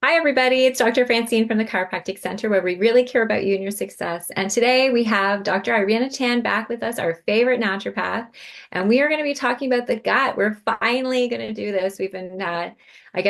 Hi, everybody. It's Dr. Francine from the Chiropractic Center, where we really care about you and your success. And today we have Dr. Irina Chan back with us, our favorite naturopath. And we are going to be talking about the gut. We're finally going to do this. We've been,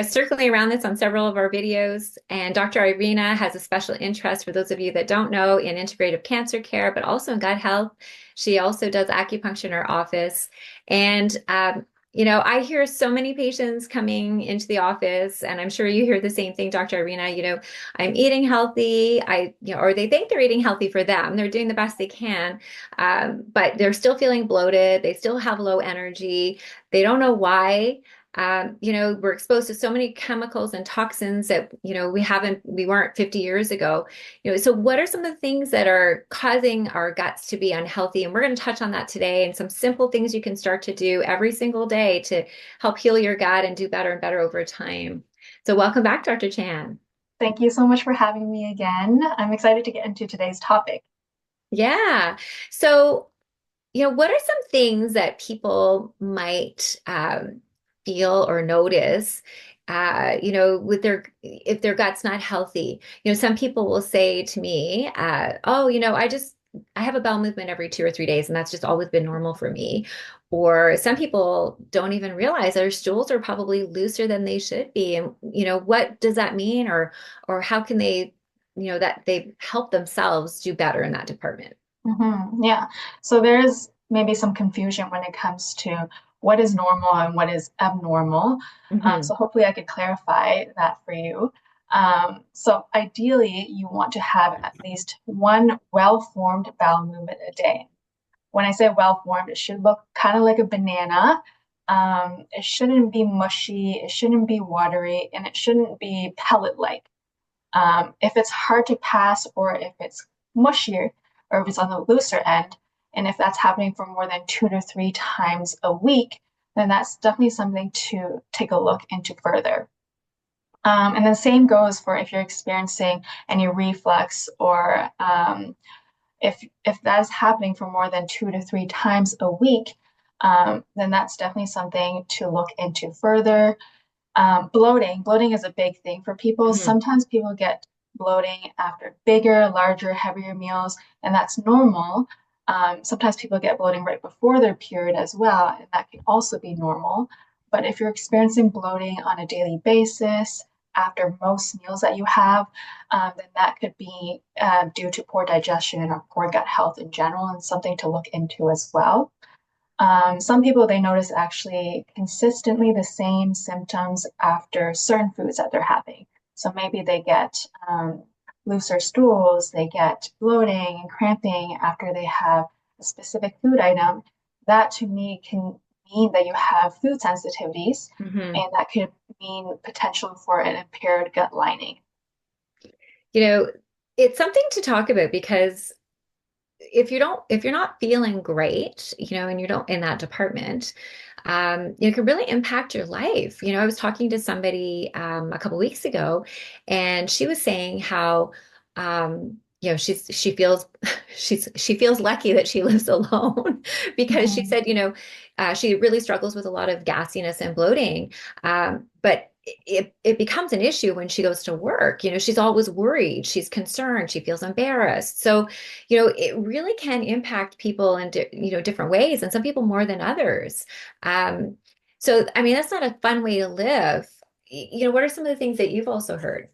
circling around this on several of our videos. And Dr. Irina has a special interest, for those of you that don't know, in integrative cancer care, but also in gut health. She also does acupuncture in her office. And I hear so many patients coming into the office, and I'm sure you hear the same thing, Dr. Irina. I'm eating healthy. Or they think they're eating healthy for them. They're doing the best they can, but they're still feeling bloated. They still have low energy. They don't know why. We're exposed to so many chemicals and toxins that, we weren't 50 years ago. So what are some of the things that are causing our guts to be unhealthy? And we're going to touch on that today and some simple things you can start to do every single day to help heal your gut and do better and better over time. So welcome back, Dr. Chan. Thank you so much for having me again. I'm excited to get into today's topic. Yeah. So, what are some things that people might feel or notice, with if their gut's not healthy? Some people will say to me, oh, I have a bowel movement every 2 or 3 days, and that's just always been normal for me. Or some people don't even realize their stools are probably looser than they should be. And, what does that mean? Or how can they, that they help themselves do better in that department? Yeah. So there's maybe some confusion when it comes to what is normal and what is abnormal. Hmm. So hopefully I could clarify that for you. So ideally, you want to have at least one well-formed bowel movement a day. When I say well-formed, it should look kind of like a banana. It shouldn't be mushy, it shouldn't be watery, and it shouldn't be pellet-like. If it's hard to pass or if it's mushier or if it's on the looser end, and if that's happening for more than 2 to 3 times a week, then that's definitely something to take a look into further. And the same goes for if you're experiencing any reflux or if that is happening for more than 2 to 3 times a week, then that's definitely something to look into further. Bloating is a big thing for people. Hmm. Sometimes people get bloating after bigger, larger, heavier meals, and that's normal. Sometimes people get bloating right before their period as well, and that can also be normal. But if you're experiencing bloating on a daily basis after most meals that you have, then that could be due to poor digestion or poor gut health in general, and something to look into as well. Some people they notice actually consistently the same symptoms after certain foods that they're having. So maybe they get looser stools, they get bloating and cramping after they have a specific food item. That to me can mean that you have food sensitivities, Hmm. and that could mean potential for an impaired gut lining. You know, it's something to talk about because if you're not feeling great, and you don't in that department, it can really impact your life. I was talking to somebody a couple weeks ago, and she was saying how she feels she feels lucky that she lives alone because she Mhm. said, she really struggles with a lot of gassiness and bloating. But it becomes an issue when she goes to work. She's always worried, she's concerned, she feels embarrassed. So, it really can impact people in different ways, and some people more than others. Um, so, I mean, that's not a fun way to live. What are some of the things that you've also heard?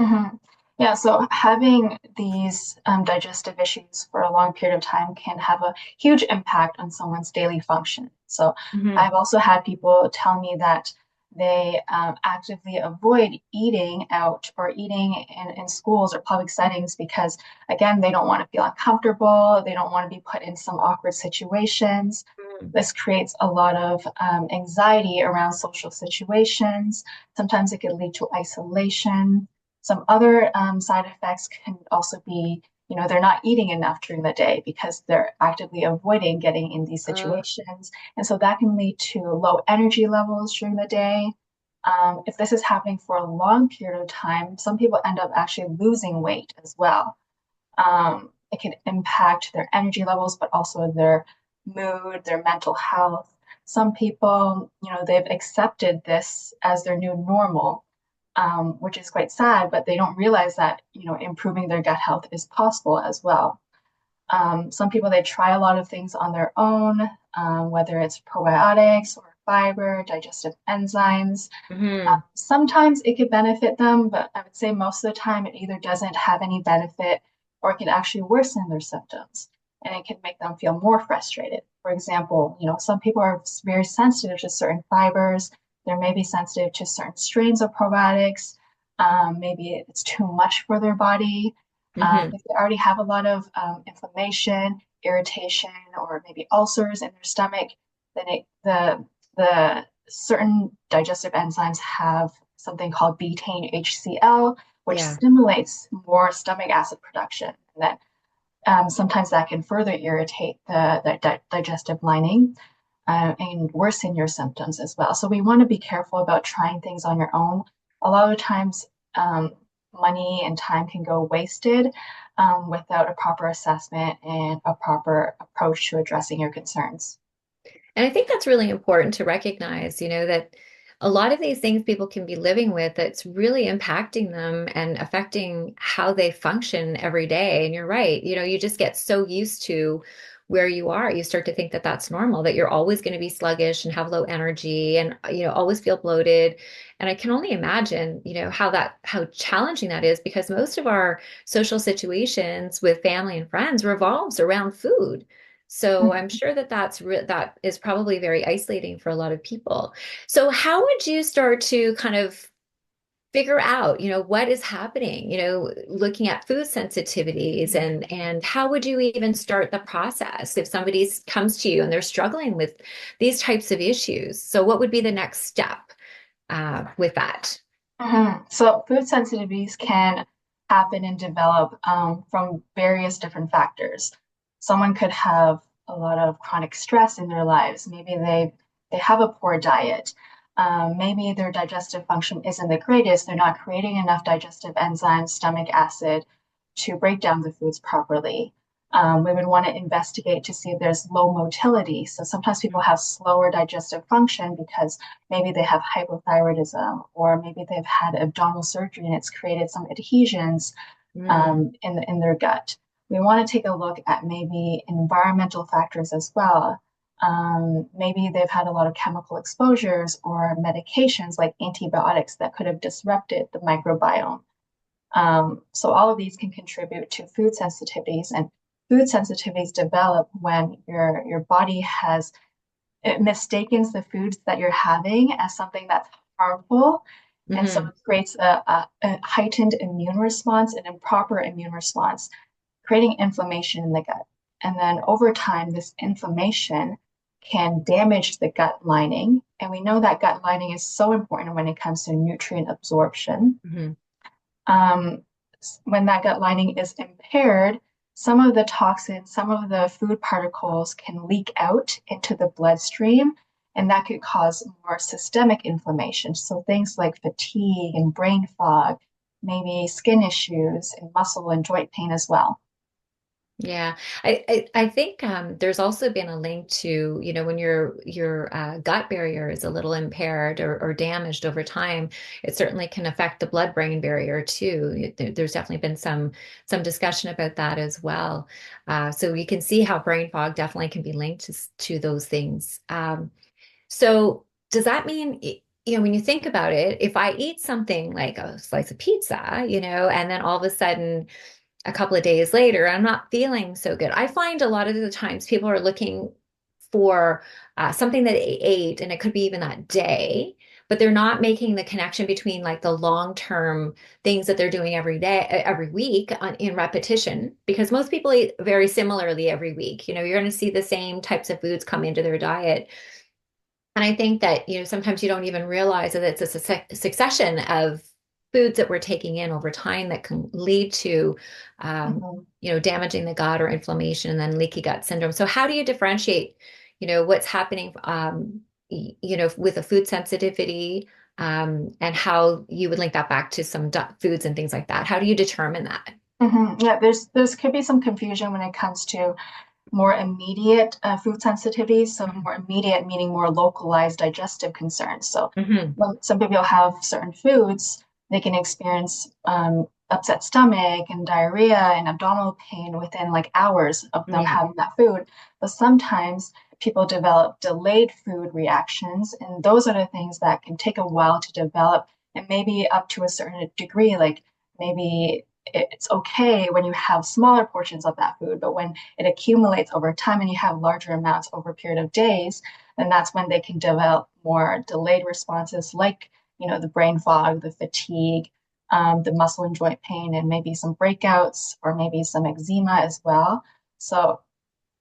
Mhm. Yeah, so having these digestive issues for a long period of time can have a huge impact on someone's daily function. So Hmm. I've also had people tell me that they actively avoid eating out or eating in schools or public settings because, again, they don't want to feel uncomfortable. They don't want to be put in some awkward situations. This creates a lot of anxiety around social situations. Sometimes it can lead to isolation. Some other side effects can also be, they're not eating enough during the day because they're actively avoiding getting in these Uh, situations. And so that can lead to low energy levels during the day. If this is happening for a long period of time, some people end up actually losing weight as well. It can impact their energy levels, but also their mood, their mental health. Some people, they've accepted this as their new normal, which is quite sad, but they don't realize that, improving their gut health is possible as well. Some people, they try a lot of things on their own, whether it's probiotics or fiber, digestive enzymes. Hmm. Sometimes it could benefit them, but I would say most of the time it either doesn't have any benefit or it can actually worsen their symptoms and it can make them feel more frustrated. For example, some people are very sensitive to certain fibers. They may be sensitive to certain strains of probiotics. Maybe it's too much for their body. Hmm. If they already have a lot of inflammation, irritation, or maybe ulcers in their stomach, then the certain digestive enzymes have something called betaine HCl, which Yeah. stimulates more stomach acid production. And that sometimes that can further irritate the digestive lining and worsen your symptoms as well. So we want to be careful about trying things on your own. A lot of times, money and time can go wasted without a proper assessment and a proper approach to addressing your concerns. And I think that's really important to recognize, that a lot of these things people can be living with that's really impacting them and affecting how they function every day. And you're right, you just get so used to where you are. You start to think that that's normal, that you're always going to be sluggish and have low energy and, always feel bloated. And I can only imagine, how challenging that is because most of our social situations with family and friends revolves around food. So I'm sure that that is probably very isolating for a lot of people. So how would you start to kind of figure out, what is happening, looking at food sensitivities and how would you even start the process if somebody comes to you and they're struggling with these types of issues? So what would be the next step with that? So food sensitivities can happen and develop from various different factors. Someone could have a lot of chronic stress in their lives. Maybe they have a poor diet. Maybe their digestive function isn't the greatest. They're not creating enough digestive enzymes, stomach acid to break down the foods properly. We would want to investigate to see if there's low motility. So sometimes people have slower digestive function because maybe they have hypothyroidism or maybe they've had abdominal surgery and it's created some adhesions Mm, in their gut. We want to take a look at maybe environmental factors as well. Maybe they've had a lot of chemical exposures or medications like antibiotics that could have disrupted the microbiome. So all of these can contribute to food sensitivities, and food sensitivities develop when your body has it mistakes the foods that you're having as something that's harmful, and so hmm. it creates a heightened immune response, an improper immune response, creating inflammation in the gut. And then over time, this inflammation can damage the gut lining, and we know that gut lining is so important when it comes to nutrient absorption. Hmm. um, when that gut lining is impaired, some of the toxins, some of the food particles can leak out into the bloodstream, and that could cause more systemic inflammation. So things like fatigue and brain fog, maybe skin issues and muscle and joint pain as well. Yeah, I think there's also been a link to, when your gut barrier is a little impaired or damaged over time, it certainly can affect the blood-brain barrier too. There's definitely been some discussion about that as well. So you can see how brain fog definitely can be linked to those things. So does that mean, when you think about it, if I eat something like a slice of pizza, and then all of a sudden a couple of days later, I'm not feeling so good. I find a lot of the times people are looking for something that they ate, and it could be even that day, but they're not making the connection between like the long-term things that they're doing every day, every week in repetition, because most people eat very similarly every week. You're going to see the same types of foods come into their diet. And I think that, sometimes you don't even realize that it's a succession of foods that we're taking in over time that can lead to, Mhm. damaging the gut or inflammation and then leaky gut syndrome. So how do you differentiate, what's happening, with a food sensitivity, and how you would link that back to some foods and things like that? How do you determine that? Yeah, there's could be some confusion when it comes to more immediate food sensitivities. So more immediate meaning more localized digestive concerns. So Hmm. when some people have certain foods, they can experience upset stomach and diarrhea and abdominal pain within like hours of them Mm, having that food. But sometimes people develop delayed food reactions, and those are the things that can take a while to develop, and maybe up to a certain degree, like maybe it's okay when you have smaller portions of that food, but when it accumulates over time and you have larger amounts over a period of days, then that's when they can develop more delayed responses like, the brain fog, the fatigue, the muscle and joint pain, and maybe some breakouts or maybe some eczema as well. So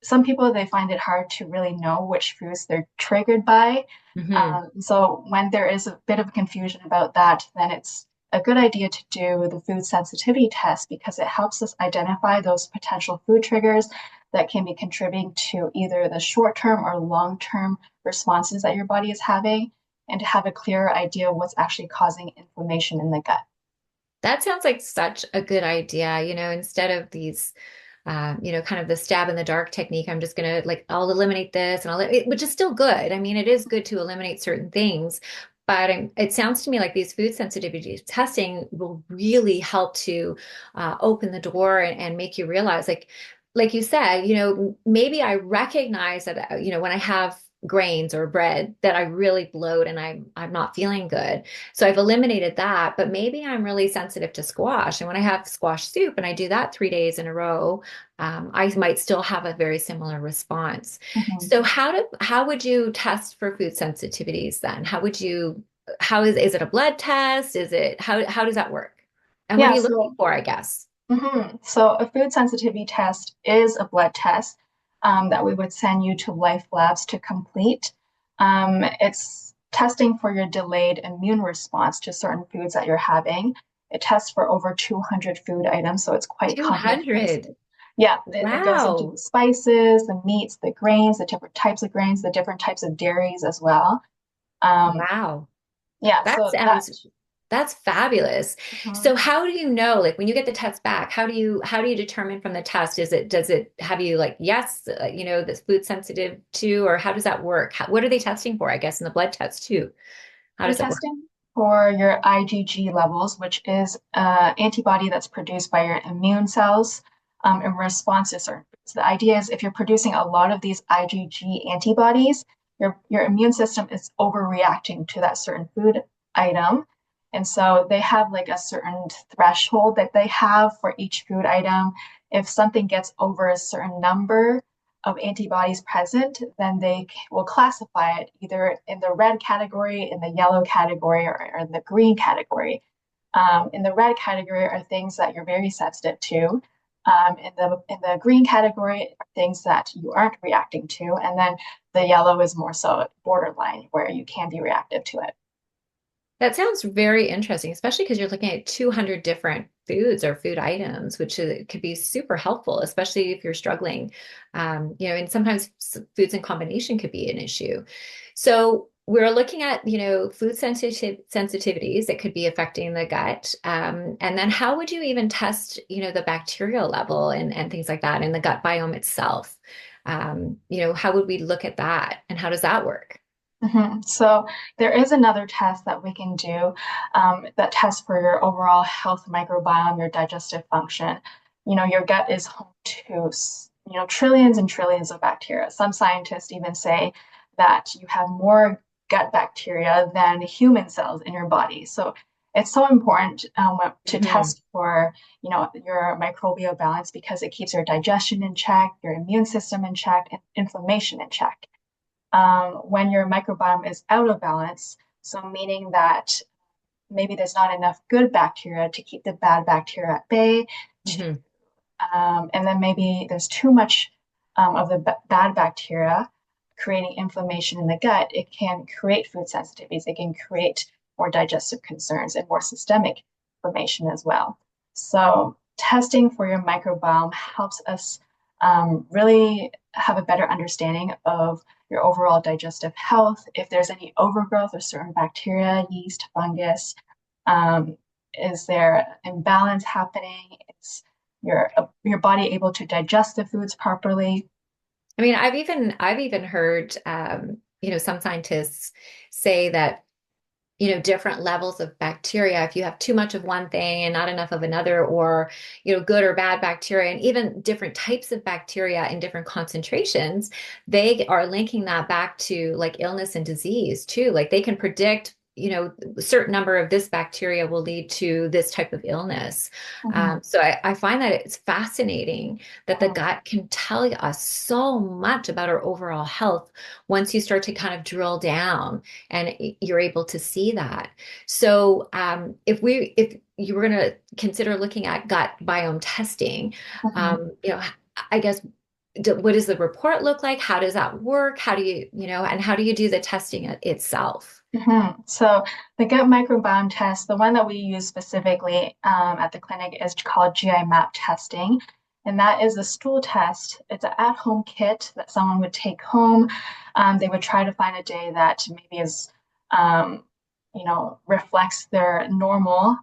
some people, they find it hard to really know which foods they're triggered by. hmm. So when there is a bit of confusion about that, then it's a good idea to do the food sensitivity test because it helps us identify those potential food triggers that can be contributing to either the short-term or long-term responses that your body is having, and to have a clearer idea of what's actually causing inflammation in the gut. That sounds like such a good idea, instead of these kind of the stab in the dark technique. I'm just gonna like I'll eliminate this and which is still good. I mean, it is good to eliminate certain things, but it sounds to me like these food sensitivity testing will really help to open the door and make you realize, like you said, maybe I recognize that, when I have grains or bread that I really bloat and I'm not feeling good. So I've eliminated that, but maybe I'm really sensitive to squash. And when I have squash soup and I do that 3 days in a row, I might still have a very similar response. Mhm. So how would you test for food sensitivities then? How is it a blood test? How does that work? And what are Yeah, you looking so for, I guess? So a food sensitivity test is a blood test that we would send you to Life Labs to complete. It's testing for your delayed immune response to certain foods that you're having. It tests for over 200 food items, so it's quite 200. comprehensive. Yeah, it goes into the Wow. spices, the meats, the grains, the different types of grains, the different types of dairies as well. Um, Wow. yeah, That so that. sounds that's fabulous. Mhm. So how do you know, like when you get the test back, how do you determine from the test, does it have you like, yes, this food sensitive to, or how does that work? What are they testing for, I guess, in the blood test too? How They're does it work? testing for your IgG levels, which is an antibody that's produced by your immune cells in response to certain foods. The idea is if you're producing a lot of these IgG antibodies, your immune system is overreacting to that certain food item. And so they have like a certain threshold that they have for each food item. If something gets over a certain number of antibodies present, then they will classify it either in the red category, in the yellow category, or in the green category. In the red category are things that you're very sensitive to. In the green category are things that you aren't reacting to, and then the yellow is more so borderline where you can be reactive to it. That sounds very interesting, especially because you're looking at 200 different foods or food items, which could be super helpful, especially if you're struggling. And sometimes foods in combination could be an issue. So we're looking at, food sensitivities that could be affecting the gut. And then how would you even test, the bacterial level and things like that in the gut biome itself? How would we look at that and how does that work? So there is another test that we can do that tests for your overall health microbiome, your digestive function. Your gut is home to, trillions and trillions of bacteria. Some scientists even say that you have more gut bacteria than human cells in your body. So it's so important to Mhm. test for, your microbial balance because it keeps your digestion in check, your immune system in check, and inflammation in check when your microbiome is out of balance. So, meaning that maybe there's not enough good bacteria to keep the bad bacteria at bay, to, Mhm. and then maybe there's too much of the bad bacteria creating inflammation in the gut. It can create food sensitivities, it can create more digestive concerns and more systemic inflammation as well. So, testing for your microbiome helps us really have a better understanding of your overall digestive health, if there's any overgrowth of certain bacteria, yeast, fungus, um, is there imbalance happening? Is your body able to digest the foods properly? I mean, I've even heard, some scientists say that different levels of bacteria. If you have too much of one thing and not enough of another, or, good or bad bacteria, and even different types of bacteria in different concentrations, they are linking that back to like illness and disease too. Like they can predict, a certain number of this bacteria will lead to this type of illness. Mhm, So I find that it's fascinating that the mhm, gut can tell us so much about our overall health once you start to kind of drill down and you're able to see that. So if you were going to consider looking at gut biome testing, mhm. I guess what does the report look like? How does that work? How do and how do you do the testing itself? So the gut microbiome test, the one that we use specifically at the clinic is called GI map testing. And that is a stool test. It's an at-home kit that someone would take home. They would try to find a day that maybe is, um, reflects their normal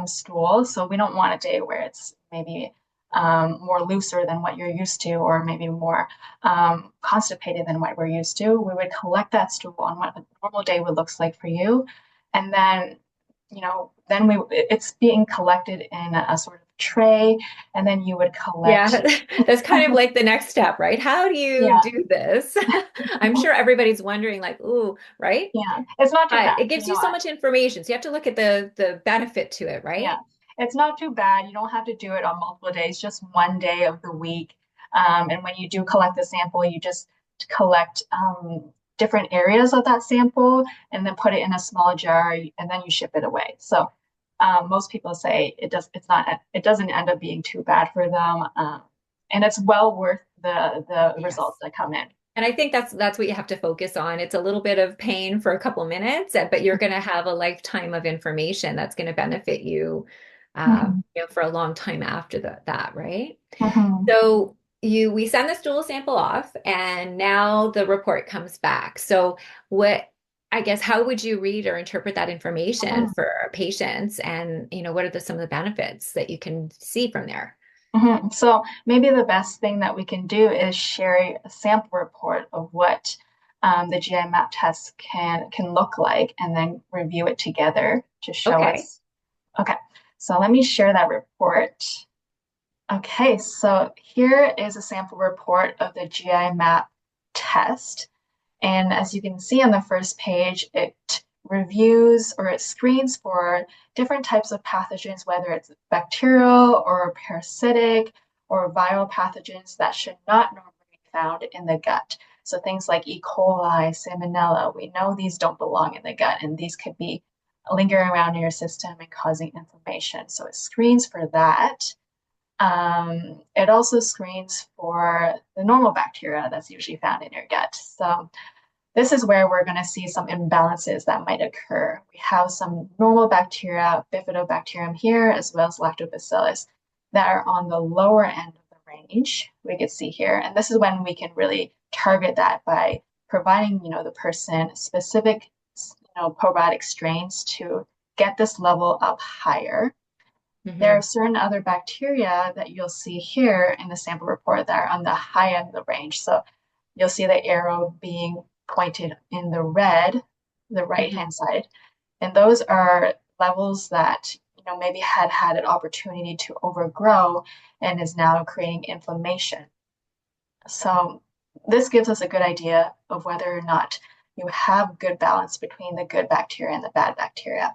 stool. So we don't want a day where it's maybe more looser than what you're used to, or maybe more constipated than what we're used to. We would collect that stool on what a normal day would looks like for you, and then then it's being collected in a sort of tray, and then you would collect. Yeah, that's kind of like the next step, right? How do you Yeah, do this? I'm sure everybody's wondering, like, ooh, right? yeah, it's not too But bad. it gives you so much information. So you have to look at the benefit to it, Yeah, right? it's not too bad. You don't have to do it on multiple days, just one day of the week. And when you do collect the sample, you just collect different areas of that sample and then put it in a small jar, and then you ship it away. So most people say it doesn't end up being too bad for them, and it's well worth the results Yes. that come in. And I think that's what you have to focus on. It's a little bit of pain for a couple minutes, but you're going to have a lifetime of information that's going to benefit you, Mhm, for a long time after that, right? mhm, So we send the stool sample off, and now the report comes back. So I guess, how would you read or interpret that information mhm. for patients? And, what are some of the benefits that you can see from there? So maybe the best thing that we can do is share a sample report of what the GI map test can look like, and then review it together to show Okay. us. Okay, so let me share that report. Okay, so here is a sample report of the GI map test. And as you can see on the first page, it reviews or it screens for different types of pathogens, whether it's bacterial or parasitic or viral pathogens that should not normally be found in the gut. So things like E. coli, Salmonella, we know these don't belong in the gut, and these could be lingering around in your system and causing inflammation. So it screens for that. It also screens for the normal bacteria that's usually found in your gut. So this is where we're going to see some imbalances that might occur. We have some normal bacteria, bifidobacterium here, as well as lactobacillus, that are on the lower end of the range. We could see here, and this is when we can really target that by providing, the person specific, probiotic strains to get this level up higher. There are Hmm. certain other bacteria that you'll see here in the sample report that are on the high end of the range. So you'll see the arrow being pointed in the red, the right Hmm. hand side. And those are levels that, maybe had an opportunity to overgrow and is now creating inflammation. So this gives us a good idea of whether or not you have good balance between the good bacteria and the bad bacteria.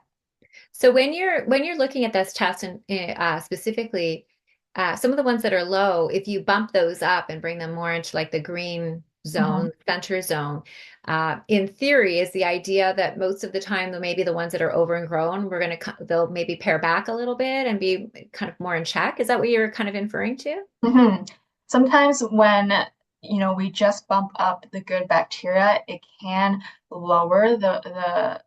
So when you're looking at this test, and specifically some of the ones that are low, if you bump those up and bring them more into like the green Mhm. zone, center zone, in theory, is the idea that most of the time, maybe the ones that are overgrown, they'll maybe pare back a little bit and be kind of more in check. Is that what you're kind of inferring to? Mhm. Sometimes when we just bump up the good bacteria, it can lower the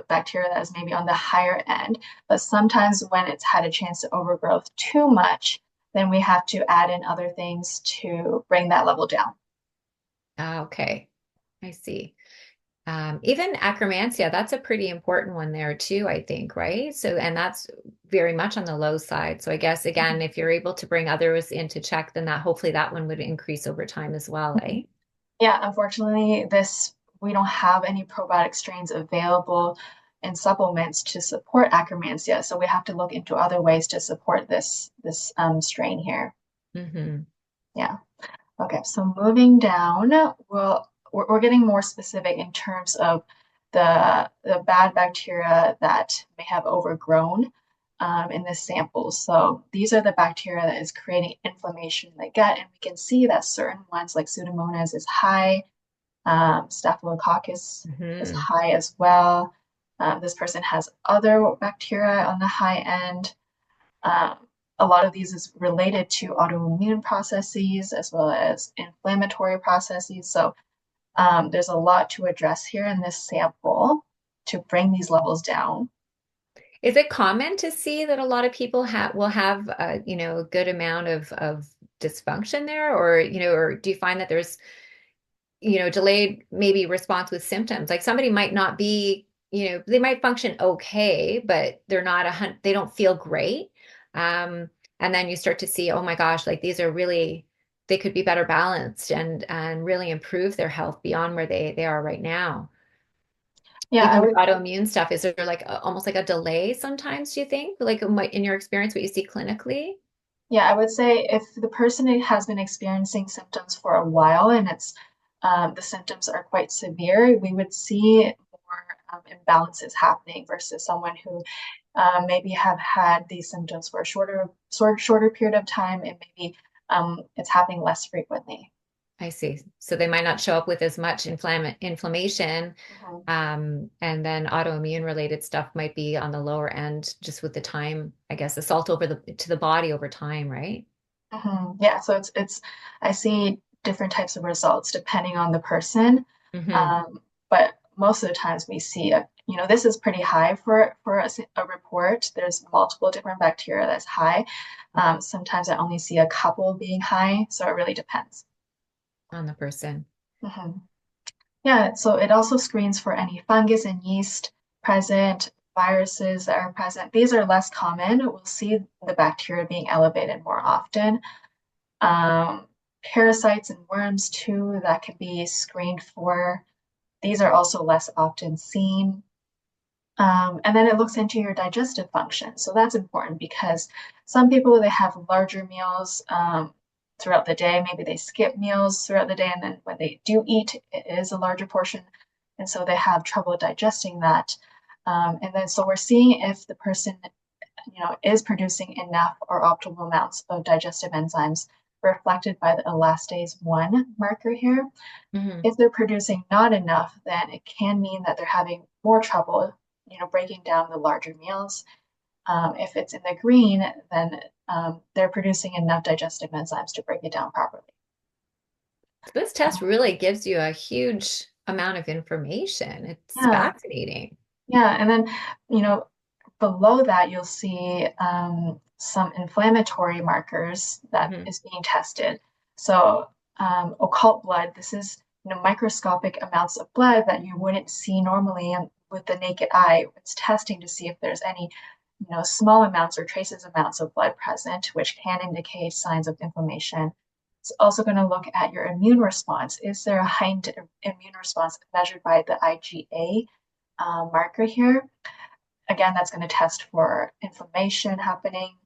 bacteria that is maybe on the higher end. But sometimes when it's had a chance to overgrowth too much, then we have to add in other things to bring that level down. Ah, okay, I see. Even Akkermansia, that's a pretty important one there too, I think, right? So, and that's very much on the low side. So I guess again, if you're able to bring others into check, then that hopefully that one would increase over time as well, eh? Yeah, unfortunately, this we don't have any probiotic strains available in supplements to support Akkermansia. So we have to look into other ways to support this strain here. Hmm. Yeah. Okay, so moving down, we're getting more specific in terms of the bad bacteria that may have overgrown in this sample. So these are the bacteria that is creating inflammation in the gut, and we can see that certain ones like Pseudomonas is high, Staphylococcus is Hmm. high as well. This person has other bacteria on the high end. Um, a lot of these is related to autoimmune processes as well as inflammatory processes. So there's a lot to address here in this sample to bring these levels down. Is it common to see that a lot of people will have a good amount of dysfunction there, or or do you find that there's delayed maybe response with symptoms? Like somebody might not be, they might function okay, but they don't feel great. Um, and then you start to see, oh my gosh, like these are really, they could be better balanced and really improve their health beyond where they are right now. Yeah, I Even with would autoimmune stuff, is there like almost like a delay sometimes, do you think? Like in your experience, what you see clinically? Yeah, I would say if the person has been experiencing symptoms for a while and it's the symptoms are quite severe, we would see more imbalances happening versus someone who maybe have had these symptoms for a shorter period of time and maybe it's happening less frequently. I see. So they might not show up with as much inflammation, Mhm. and then autoimmune related stuff might be on the lower end, just with the time, I guess, assault over the body over time, right? Yeah, so it's I see different types of results depending on the person. Hmm. But most of the times we see this is pretty high for a report. There's multiple different bacteria that's high. Sometimes I only see a couple being high, so it really depends. On the person. Mhm. Yeah, so it also screens for any fungus and yeast present, viruses that are present. These are less common. We'll see the bacteria being elevated more often. Um, Parasites and worms too, that can be screened for. These are also less often seen. And then it looks into your digestive function. So that's important because some people they have larger meals throughout the day. Maybe they skip meals throughout the day, and then when they do eat, it is a larger portion, and so they have trouble digesting that. And then so we're seeing if the person is producing enough or optimal amounts of digestive enzymes reflected by the elastase 1 marker here. Hmm. If they're producing not enough, then it can mean that they're having more trouble, breaking down the larger meals. If it's in the green, then they're producing enough digestive enzymes to break it down properly. So this test really gives you a huge amount of information. It's Yeah, fascinating. yeah, and then you know below that you'll see some inflammatory markers that Hmm. is being tested. So occult blood, this is microscopic amounts of blood that you wouldn't see normally with the naked eye. It's testing to see if there's any small amounts or traces amounts of blood present, which can indicate signs of inflammation. It's also going to look at your immune response. Is there a heightened immune response measured by the IgA marker here? Again, that's going to test for inflammation happening.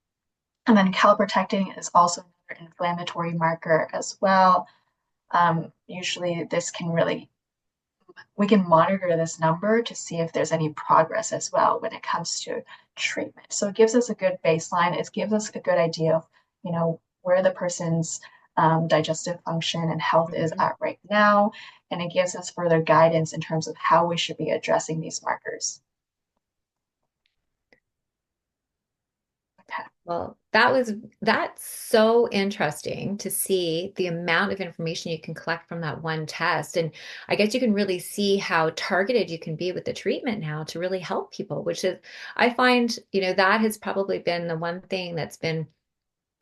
And then calprotectin is also another inflammatory marker as well. Usually, we can monitor this number to see if there's any progress as well when it comes to treatment. So it gives us a good baseline. It gives us a good idea of, where the person's digestive function and health is Hmm. at right now. And it gives us further guidance in terms of how we should be addressing these markers. Okay. Well, that's so interesting to see the amount of information you can collect from that one test. And I guess you can really see how targeted you can be with the treatment now to really help people, which is, I find, that has probably been the one thing that's been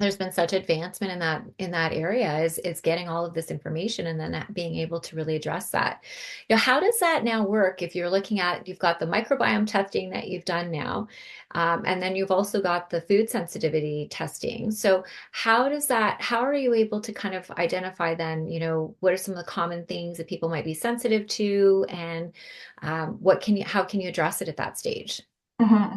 there's been such advancement in that area is getting all of this information and then being able to really address that. How does that now work if you're looking at you've got the microbiome testing that you've done now, and then you've also got the food sensitivity testing. So how are you able to kind of identify then, what are some of the common things that people might be sensitive to, and how can you address it at that stage?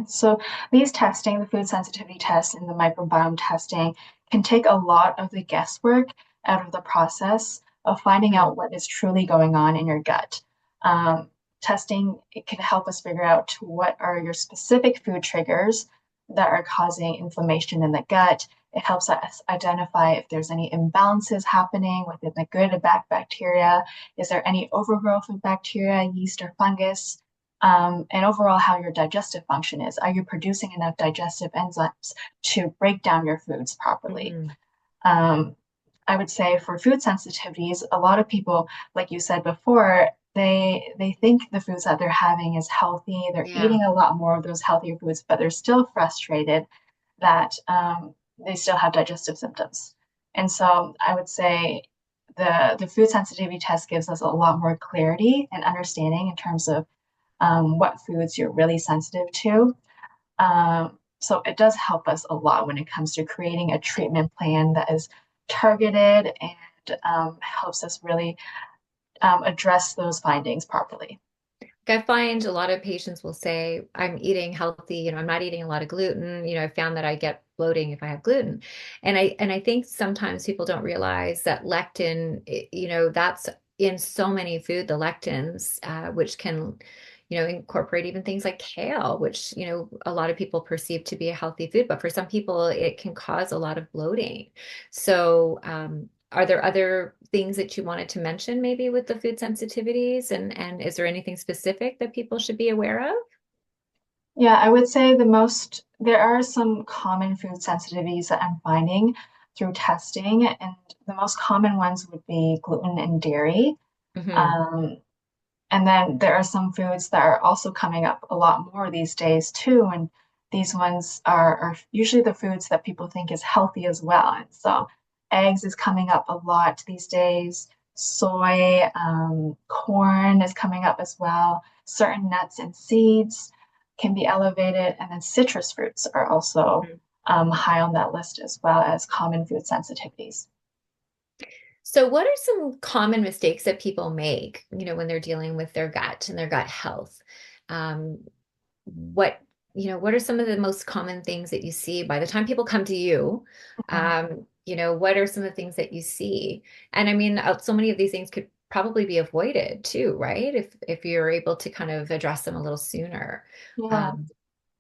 So these testing, the food sensitivity test and the microbiome testing, can take a lot of the guesswork out of the process of finding Mhm. out what is truly going on in your gut. Testing, it can help us figure out what are your specific food triggers that are causing inflammation in the gut. It helps us identify if there's any imbalances happening within the good and bad bacteria. Is there any overgrowth of bacteria, yeast, or fungus? And overall how your digestive function is. Are you producing enough digestive enzymes to break down your foods properly? Mhm. Um, I would say for food sensitivities, a lot of people, like you said before, they think the foods that they're having is healthy. They're Yeah. eating a lot more of those healthier foods, but they're still frustrated that they still have digestive symptoms. And so I would say the food sensitivity test gives us a lot more clarity and understanding in terms of what foods you're really sensitive to. So it does help us a lot when it comes to creating a treatment plan that is targeted and helps us really address those findings properly. I find a lot of patients will say, I'm eating healthy, I'm not eating a lot of gluten. I found that I get bloating if I have gluten. And I think sometimes people don't realize that lectin, that's in so many food, the lectins, which can, incorporate even things like kale, which, a lot of people perceive to be a healthy food, but for some people it can cause a lot of bloating. So, are there other things that you wanted to mention maybe with the food sensitivities? And is there anything specific that people should be aware of? Yeah, I would say there are some common food sensitivities that I'm finding through testing, and the most common ones would be gluten and dairy. Hmm. Um, And then there are some foods that are also coming up a lot more these days too. And these ones are usually the foods that people think is healthy as well. And so eggs is coming up a lot these days. Soy, corn is coming up as well. Certain nuts and seeds can be elevated. And then citrus fruits are also high on that list as well as common food sensitivities. So, what are some common mistakes that people make, when they're dealing with their gut and their gut health? Um, what, what are some of the most common things that you see by the time people come to you? Mhm. What are some of the things that you see? And I mean, so many of these things could probably be avoided too, right? If you're able to kind of address them a little sooner. Yeah. Um,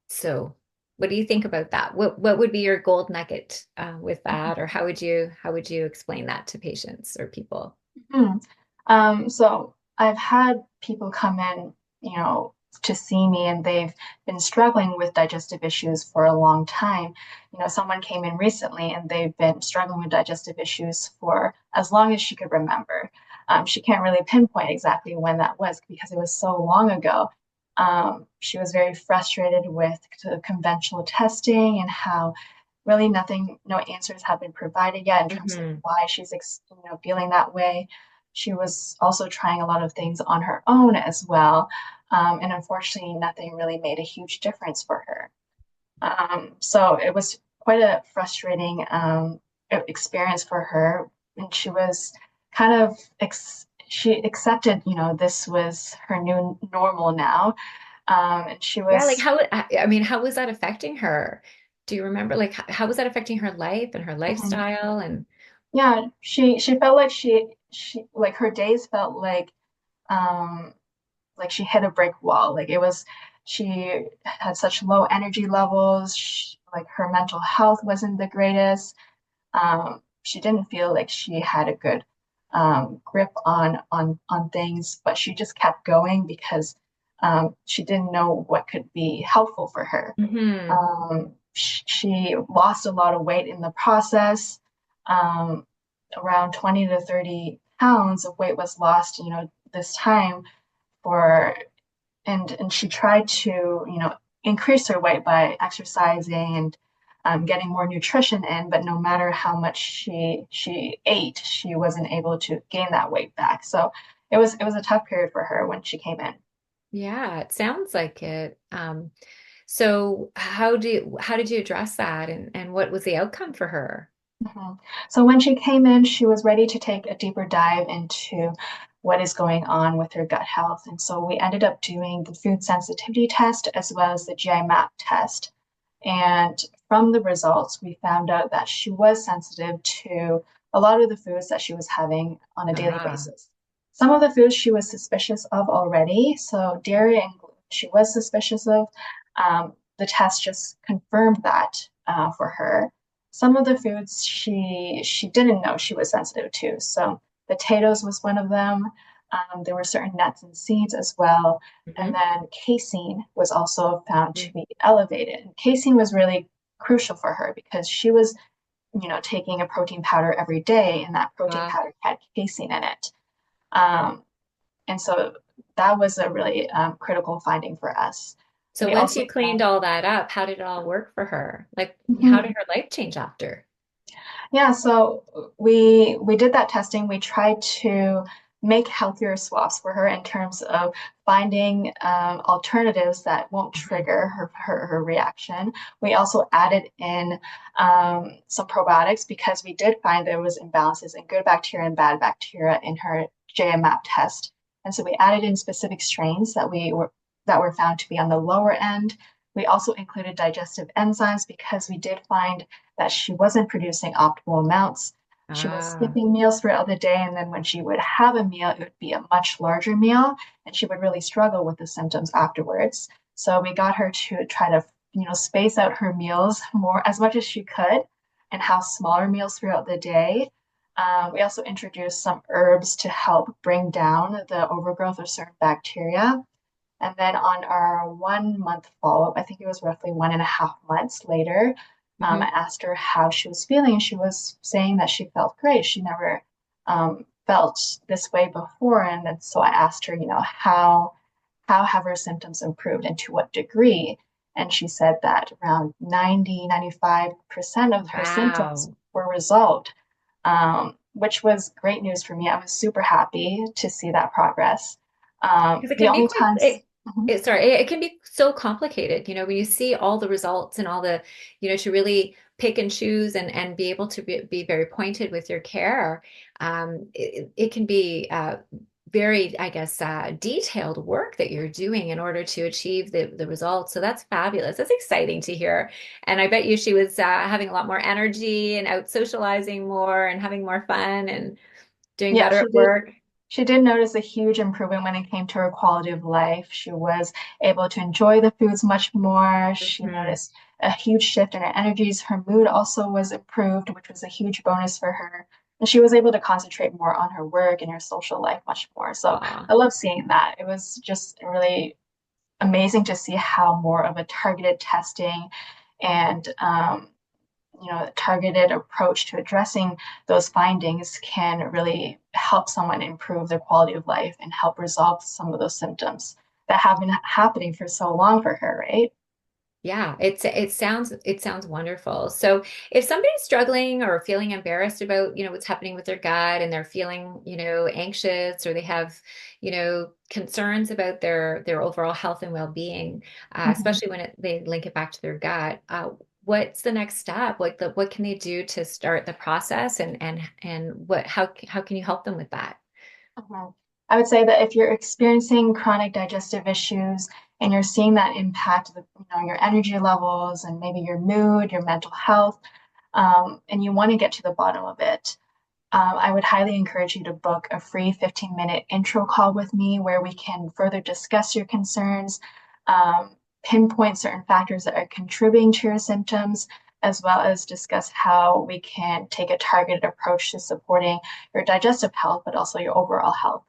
so what do you think about that? What would be your gold nugget with that, or how would you explain that to patients or people? Mhm. So I've had people come in, to see me and they've been struggling with digestive issues for a long time. Someone came in recently and they've been struggling with digestive issues for as long as she could remember. She can't really pinpoint exactly when that was because it was so long ago. She was very frustrated with the conventional testing and how really nothing, no answers have been provided yet in terms of Hmm. why she's, feeling that way. She was also trying a lot of things on her own as well. And unfortunately, nothing really made a huge difference for her. So it was quite a frustrating experience for her. And she was kind of, she accepted, this was her new normal now. And she Yeah, like was, I mean, how was that affecting her? Do you remember, like, how was that affecting her life and her mhm. lifestyle? And Yeah, she felt like she like her days felt um like she hit a brick wall. Like it was she had such low energy levels. Like her mental health wasn't the greatest. She didn't feel like she had a good grip on things, but she just kept going because she didn't know what could be helpful for her. hmm. She lost a lot of weight in the process. Um, Around 20 to 30 pounds of weight was lost, this time for and she tried to, increase her weight by exercising and getting more nutrition in, but no matter how much she ate, she wasn't able to gain that weight back. So it was a tough period for her when she came in. Yeah, it sounds like it. So how did you address that and what was the outcome for her? Mhm. So when she came in, she was ready to take a deeper dive into what is going on with her gut health. And so we ended up doing the food sensitivity test as well as the GI map test. And from the results, we found out that she was sensitive to a lot of the foods that she was having on a daily Ah, basis. Some of the foods she was suspicious of already. So dairy and gluten, she was suspicious of. The test just confirmed that for her. Some of the foods she didn't know she was sensitive to. So potatoes was one of them. There were certain nuts and seeds as well. And mhm. then casein was also found to be elevated. And casein was really crucial for her because she was, taking a protein powder every day, and that protein Ah, powder had casein in it. Um, and so that was a really critical finding for us. so We once also you cleaned found, all that up, how did it all work for her? Like, how did Mhm. her life change after? Yeah, so we did that testing. We tried to make healthier swaps for her in terms of finding alternatives that won't Mhm. trigger her reaction. We also added in some probiotics because we did find there was imbalances in good bacteria and bad bacteria in her JMAP test. And so we added in specific strains that were found to be on the lower end. We also included digestive enzymes because we did find that she wasn't producing optimal amounts. She was Ah, skipping meals throughout the day, and then when she would have a meal, it would be a much larger meal, and she would really struggle with the symptoms afterwards. So we got her to try to, space out her meals more as much as she could, and have smaller meals throughout the day. We also introduced some herbs to help bring down the overgrowth of certain bacteria. And then on our 1 month follow up, I think it was roughly 1.5 months later, I mhm. asked her how she was feeling, and she was saying that she felt great. She never felt this way before. And then, so I asked her, how have her symptoms improved and to what degree? And she said that around 90-95% of her symptoms Wow. were resolved, which was great news for me. I was super happy to see that progress. Because it The can be only quite, times, Mhm. it can be so complicated, when you see all the results and all the, to really pick and choose and be able to be very pointed with your care. It can be very, I guess, detailed work that you're doing in order to achieve the results. So that's fabulous. That's exciting to hear. And I bet you she was having a lot more energy and out socializing more and having more fun and doing Yeah, better at work. she did notice a huge improvement when it came to her quality of life. She was able to enjoy the foods much more. She Mhm. noticed a huge shift in her energies. Her mood also was improved, which was a huge bonus for her. And she was able to concentrate more on her work and her social life much more. So Aw. I love seeing that. It was just really amazing to see how more of a targeted testing and targeted approach to addressing those findings can really help someone improve their quality of life and help resolve some of those symptoms that have been happening for so long for her, right? Yeah, it sounds wonderful. So if somebody's struggling or feeling embarrassed about, what's happening with their gut and they're feeling, anxious or they have, concerns about their overall health and well-being, Mhm. especially when they link it back to their gut, what's the next step? What can they do to start the process and how can you help them with that? Mhm. I would say that if you're experiencing chronic digestive issues and you're seeing that impact your energy levels and maybe your mood, your mental health, and you want to get to the bottom of it, I would highly encourage you to book a free 15-minute intro call with me where we can further discuss your concerns, pinpoint certain factors that are contributing to your symptoms, as well as discuss how we can take a targeted approach to supporting your digestive health, but also your overall health.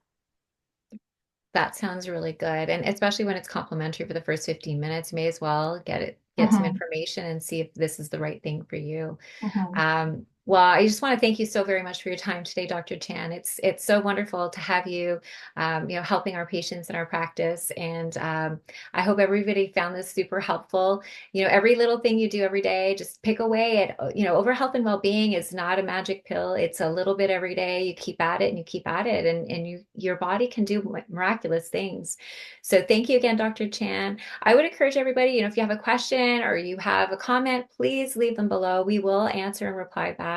That sounds really good. And especially when it's complimentary for the first 15 minutes, you may as well get some Mhm, information and see if this is the right thing for you. mhm. Um, Well, I just want to thank you so very much for your time today, Dr. Chan. It's so wonderful to have you, helping our patients in our practice, and I hope everybody found this super helpful. Every little thing you do every day, just pick away at. Over health and well-being is not a magic pill. It's a little bit every day. You keep at it and you keep at it, and your body can do miraculous things. So thank you again, Dr. Chan. I would encourage everybody, if you have a question or you have a comment, please leave them below. We will answer and reply back.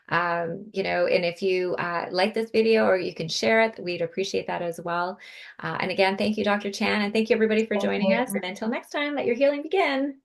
And if you like this video or you can share it, we'd appreciate that as well. And again, thank you, Dr. Chan, and thank you everybody for Thank joining us. you. And until next time, let your healing begin.